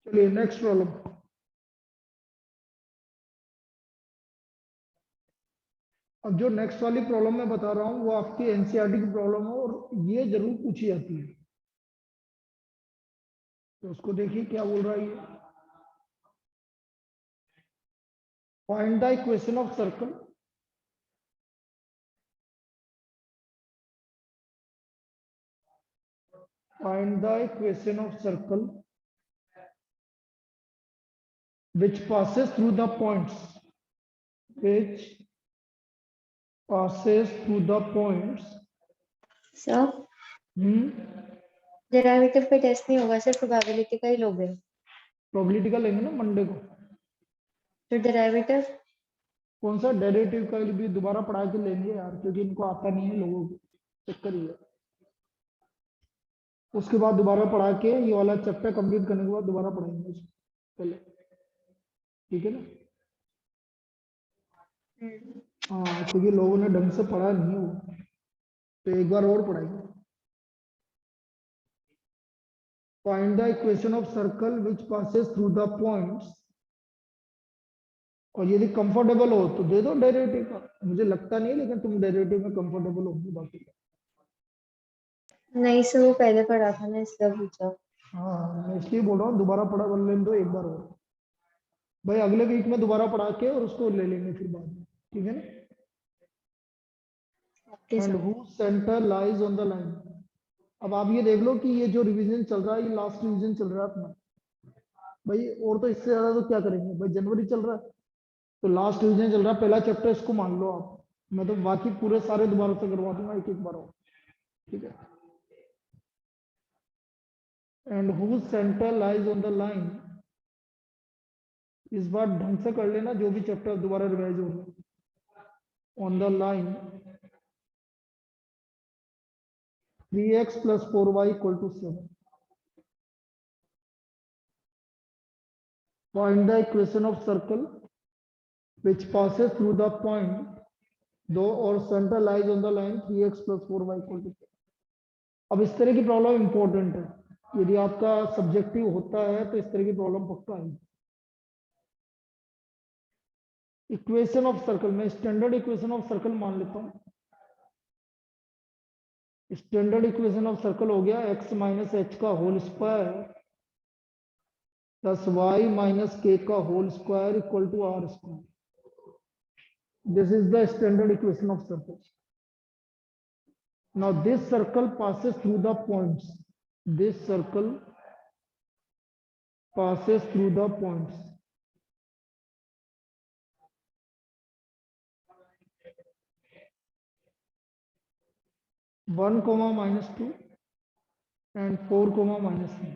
चलिए next problem. अब जो नेक्स्ट वाली प्रॉब्लम मैं बता रहा हूँ वो आपकी एनसीईआरटी की प्रॉब्लम है और ये जरूर पूछी जाती है, तो उसको देखिए क्या बोल रहा है ये। Find the equation of circle find the equation of circle which passes through the points which passes through the points sir derivative पे टेस्ट नहीं होगा सर, प्रोबेबिलिटी का ही लोगे। प्रोबेबिलिटी का लेंगे ना मंडे को। तो डेरिवेटिव कौन सा डेरिवेटिव का भी दोबारा पढ़ा के लेंगे यार, क्योंकि इनको आता नहीं है लोगों को, चक्कर ही है। उसके बाद दोबारा पढ़ा के ये वाला चैप्टर कंप्लीट करने के बाद दोबारा पढ़ाएंगे उसको पहले, ठीक है ना। हाँ, क्योंकि लोगों ने ढंग से पढ़ा नहीं है वो, तो एक बार और पढ़ाएंगे। Find the equation of circle which passes through the points, और यदि कंफर्टेबल हो तो दे दो डेरिवेटिव का, मुझे लगता नहीं है लेकिन तुम डेरिवेटिव में कंफर्टेबल होगी बाकी। नहीं सर, वो पहले पढ़ा था ना इसलिए पूछा। हाँ, मैं इसलिए बोल रहा हूँ दोबारा पढ़ा लेने दो एक बार और भाई, अगले वीक में दोबारा पढ़ा के और उसको ले लेंगे फिर बाद में, ठीक है ना। And who centre lies on the line. अब आप ये देख लो कि ये जो रिवीजन चल रहा है ये लास्ट रिवीजन चल रहा है अपना भाई, और तो इससे ज्यादा तो क्या करेंगे भाई, जनवरी चल रहा है तो लास्ट रिवीजन चल रहा है, पहला चैप्टर इसको मान लो आप, मैं तो बाकी पूरे सारे दोबारा से करवा दूंगा एक एक बार और, ठीक है। And who centre lies on the line, इस बार ढंग से कर लेना जो भी चैप्टर दोबारा रिवाइज हो रहा। On the line 3x plus 4y equal to 7. Find the equation of circle which passes through the point though or center lies on the line 3x plus 4y equal to 7. अब इस तरह की problem important है, यदि आपका subjective होता है तो इस तरह की प्रॉब्लम पक्का है। इक्वेशन ऑफ सर्कल में स्टैंडर्ड इक्वेशन ऑफ सर्कल मान लेता हूं। स्टैंडर्ड इक्वेशन ऑफ सर्कल हो गया x माइनस एच का whole square plus y minus k का whole square equal to r square. This is the standard equation of circle. Now this circle passes through the points. This circle passes through the points. One comma minus 2 and 4 comma minus 3.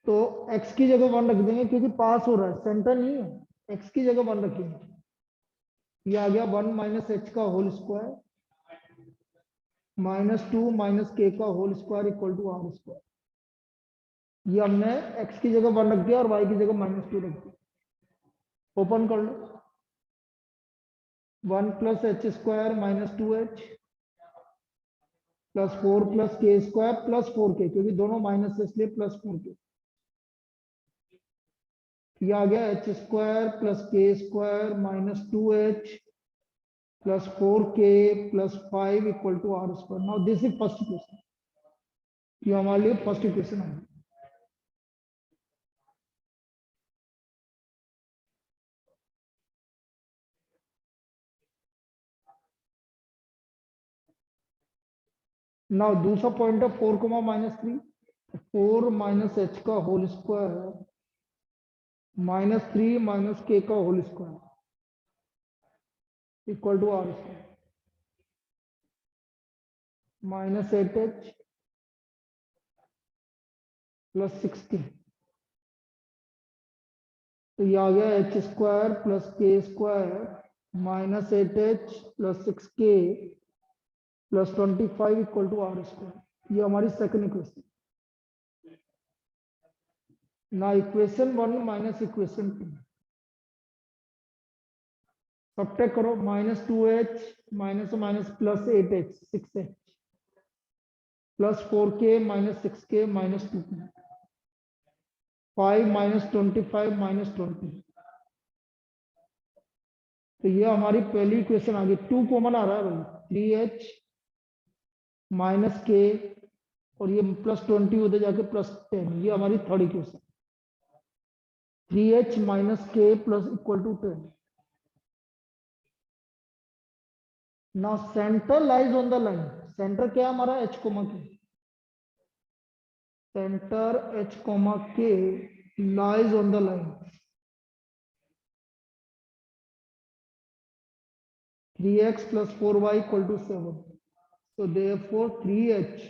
तो x की जगह 1 रख देंगे क्योंकि पास हो रहा है, centre नहीं है, x की जगह 1 रखेंगे। ये आ गया 1 माइनस एच का whole square minus 2 minus k का whole square equal to r square. ये हमने x की जगह 1 रख दिया और y की जगह माइनस 2 रख दिया। ओपन कर लो, 1 plus H square minus 2h plus 4 plus k square plus 4k, क्योंकि दोनों माइनस है इसलिए प्लस 4k। ये आ गया h square plus k square minus 2h plus 4k plus 5 equal to r square. Now this is first equation, ये हमारे लिए फर्स्ट इक्वेशन है। नाउ दूसरा पॉइंट है 4 कोमा माइनस 3, 4 माइनस एच का whole square minus 3 minus k का whole square equal to r square minus 8h plus 16। तो ये आ गया h square plus k square minus 8h plus 6k plus 25 equal to r square. ये हमारी second equation. ना equation 1 minus equation 2 subtract करो, minus 2h minus minus plus 8h 6h plus 4k minus 6k minus 2k, 5 minus 25 minus 20। तो ये हमारी पहली equation आ गई। 2 common आ रहा है भाई, 3h माइनस के और ये प्लस 20 होते जाके प्लस 10, ये हमारी थर्ड इक्वेशन। 3h माइनस के प्लस इक्वल टू 10। ना centre lies on the line, centre क्या है हमारा, h कोमा के, सेंटर h कोमा के lies on the line 3x plus 4y equal to 7. So therefore 3h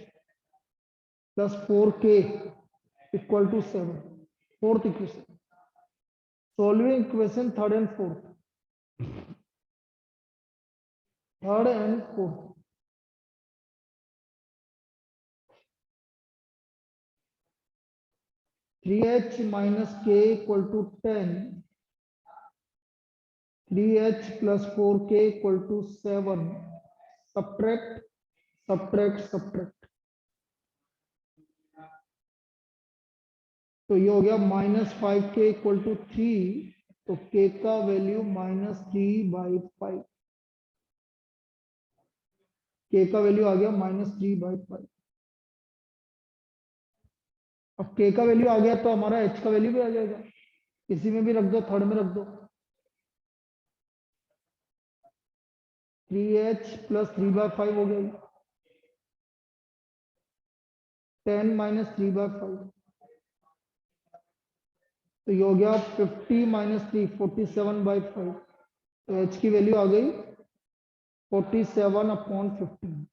plus 4k equal to 7. Fourth equation. Solving equation third and fourth. Third and fourth. 3h minus k equal to 10. 3h plus 4k equal to 7. Subtract, subtract, subtract. तो ये हो गया minus 5k equal to 3, तो k का value minus 3/5, k का value आ गया minus 3/5। अब k का वैल्यू आ गया तो हमारा h का वैल्यू भी आ जाएगा, किसी में भी रख दो, थर्ड में रख दो। 3h प्लस 3/5 हो गया, 10 माइनस 3/5, तो ये हो गया 50 माइनस 3, 47/5। तो h की वैल्यू आ गई 47/15,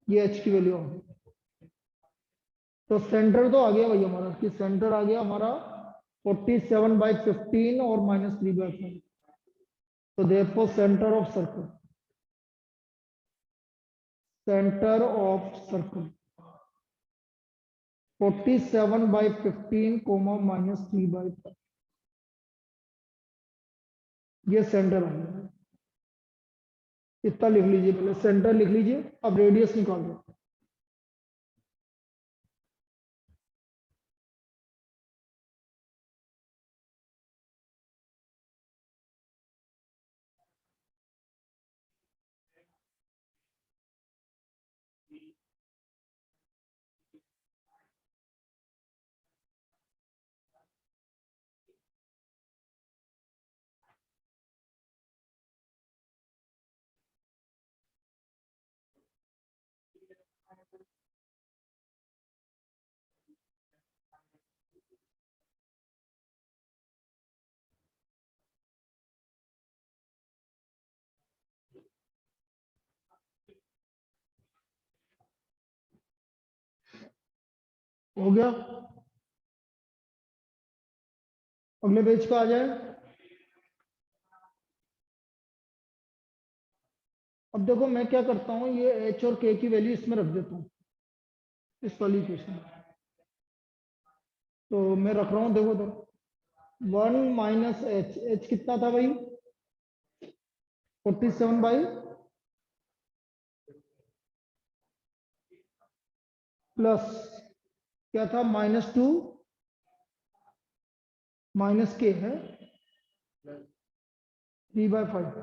ये h की वैल्यू आ गई। तो सेंटर तो आ गया भाई हमारा, कि सेंटर आ गया हमारा 47/15 और माइनस 3/5। तो therefore center of circle, center of circle 47/15 comma minus 3/5, ये सेंटर आ गया। इतना लिख लीजिए, पहले सेंटर लिख लीजिए, अब रेडियस निकाल दो। हो गया, अगले पेज पे आ जाए। अब देखो मैं क्या करता हूँ, ये h और k की वैल्यू इसमें रख देता हूँ, इस वाली इक्वेशन। तो मैं रख रहा हूँ, देखो तो 1 माइनस एच, एच कितना था भाई, 47 प्लस क्या था, -2 माइनस के है 3/5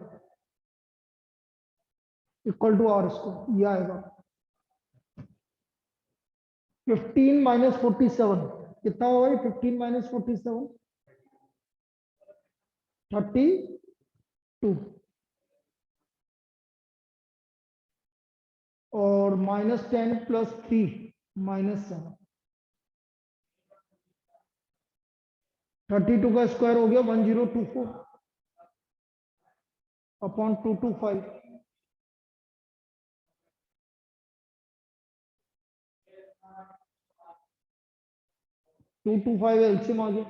इक्वल टू आर, इसको ये आएगा 15 माइनस 47 कितना होगा भाई, 15 माइनस 47 32 और -10 प्लस 3 -7, 32 का स्क्वायर हो गया 1024 अपॉन 225। 225 एलसीएम आ गया,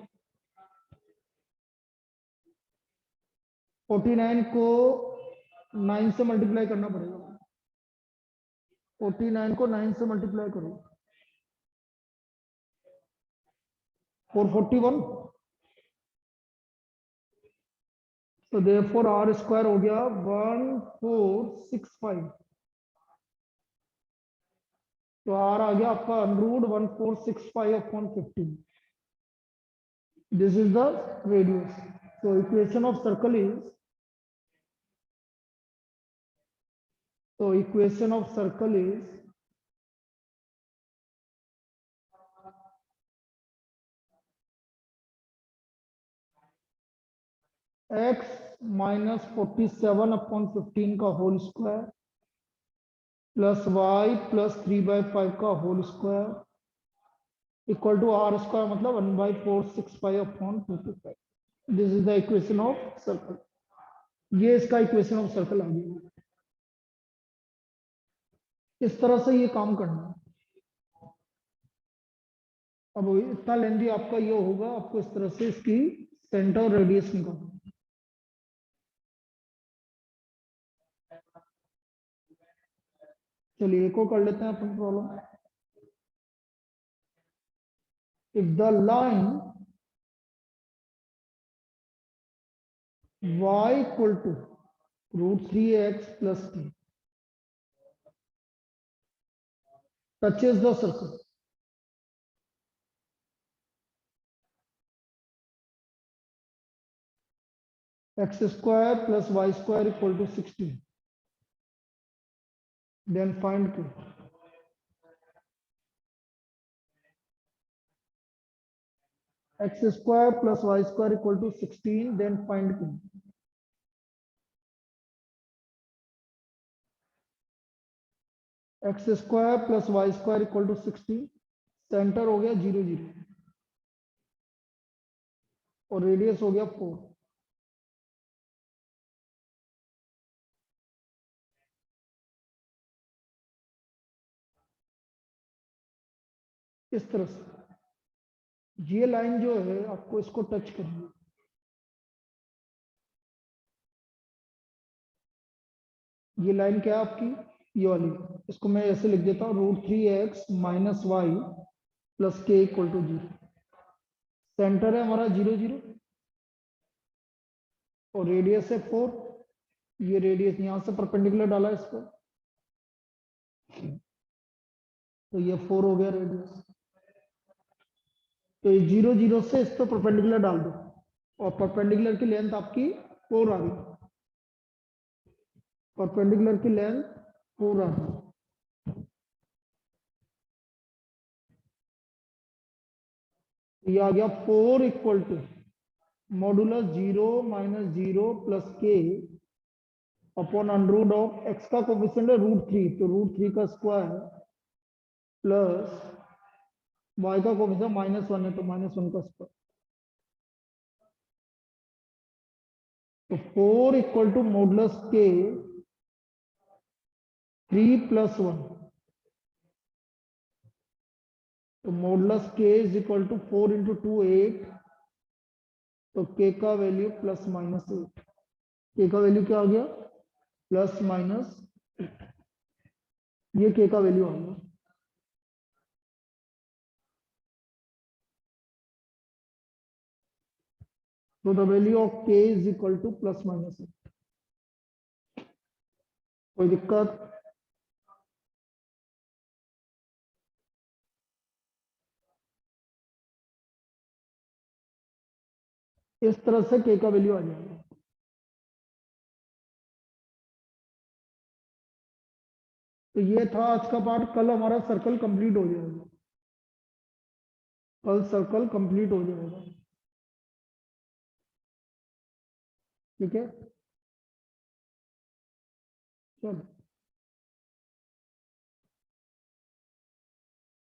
49 को 9 से मल्टीप्लाई करना पड़ेगा, 49 को 9 से मल्टीप्लाई करो 441। तो देयरफॉर आर स्क्वायर हो गया 1465 तो आर आ गया आपका √1465/15. This is the radius. So equation of circle is x minus 47/15 का whole square plus y plus 3/5 का whole square equal to r square मतलब 1/465/25. This is the equation of circle. ये इसका इक्वेशन ऑफ सर्कल आ गया. इस तरह से ये काम करना है. अब इतना लेंदी आपका ये होगा, आपको इस तरह से इसकी सेंटर और रेडियस निकालना. चलिए एक और कर लेते हैं अपन problem. If the line y equal to √3x plus t touches the circle, x square plus y square equal to 16. Then find k. X square plus y square equal to 16. Then find k. X square plus y square equal to 16. Centre हो गया 0 0 और radius हो गया 4. इस तरह से ये line जो है आपको इसको टच करनी है. ये लाइन क्या है आपकी, ये वाली. इसको मैं ऐसे लिख देता हूँ √3x minus y plus k equal to 0. Centre है हमारा 0 0 और रेडियस है 4. ये रेडियस यहां से परपेंडिकुलर डाला है इस पर, तो ये 4 हो गया रेडियस. तो ये 0 0 से इस पर परपेंडिकुलर डाल दो और परपेंडिकुलर की लेंथ आपकी 4 आ गई. परपेंडिकुलर की लेंथ 4 आ गई. ये आ गया 4 equal to modulus 0 minus 0 plus k upon under of x का कोफिशिएंट है √3, तो √3 का स्क्वायर प्लस y का कोफिशिएंट -1 है तो -1 का स्क्वायर. तो 4 इक्वल टू मॉडुलस के 3 + 1. तो मॉडुलस के इज इक्वल टू 4 × 2 8. तो के का वैल्यू +-8. के का वैल्यू क्या आ गया, +-8. ये के का वैल्यू आ गया. तो the value of k is equal to +-8. कोई दिक्कत? इस तरह से k का वैल्यू आ जाएगा. तो ये था आज का पार्ट. कल हमारा सर्कल कंप्लीट हो जाएगा. कल सर्कल कंप्लीट हो जाएगा. ठीक है, चलो.